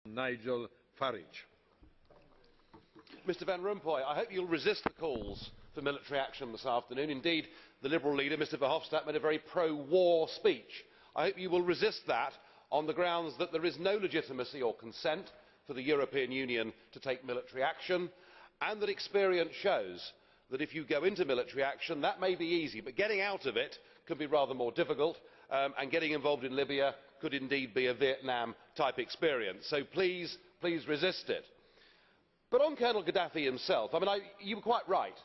Nigel Farage. Mr Van Rompuy, I hope you'll resist the calls for military action this afternoon. Indeed, the Liberal leader, Mr Verhofstadt, made a very pro-war speech. I hope you will resist that on the grounds that there is no legitimacy or consent for the European Union to take military action, and that experience shows that if you go into military action, that may be easy, but getting out of it can be rather more difficult, and getting involved in Libya could indeed be a Vietnam-type experience. So please resist it. But on Colonel Gaddafi himself, you were quite right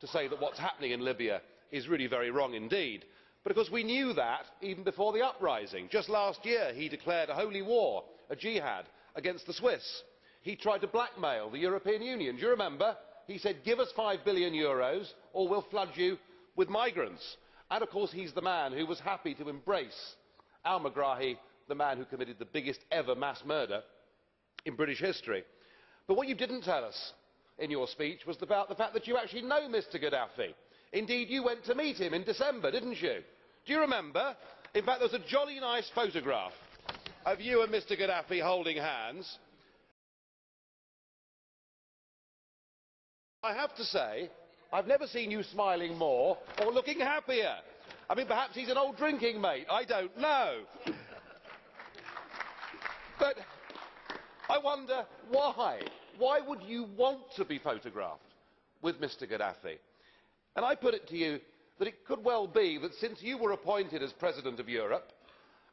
to say that what's happening in Libya is really very wrong indeed. But of course we knew that even before the uprising. Just last year he declared a holy war, a jihad, against the Swiss. He tried to blackmail the European Union. Do you remember? He said, give us €5 billion or we'll flood you with migrants. And of course he's the man who was happy to embrace al-Megrahi, the man who committed the biggest ever mass murder in British history. But what you didn't tell us in your speech was about the fact that you actually know Mr Gaddafi. Indeed, you went to meet him in December, didn't you? Do you remember? In fact, there was a jolly nice photograph of you and Mr Gaddafi holding hands. I have to say, I've never seen you smiling more or looking happier. Perhaps he's an old drinking mate, I don't know. But I wonder why. Why would you want to be photographed with Mr Gaddafi? And I put it to you that it could well be that since you were appointed as President of Europe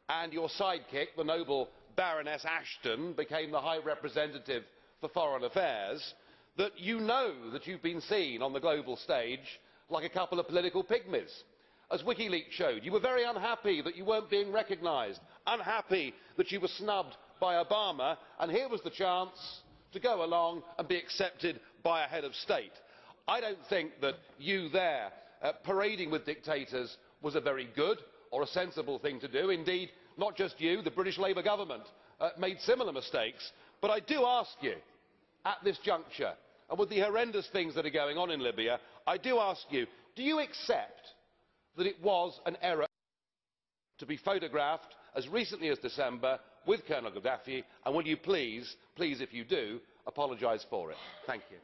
and your sidekick, the noble Baroness Ashton, became the High Representative for Foreign Affairs, that you know that you've been seen on the global stage like a couple of political pygmies. As WikiLeaks showed, you were very unhappy that you weren't being recognised, unhappy that you were snubbed by Obama, and here was the chance to go along and be accepted by a head of state. I don't think that you there parading with dictators was a very good or a sensible thing to do. Indeed, not just you, the British Labour government made similar mistakes. But I do ask you, at this juncture, and with the horrendous things that are going on in Libya, I do ask you, do you accept that it was an error to be photographed as recently as December with Colonel Gaddafi, and will you please, if you do, apologise for it? Thank you.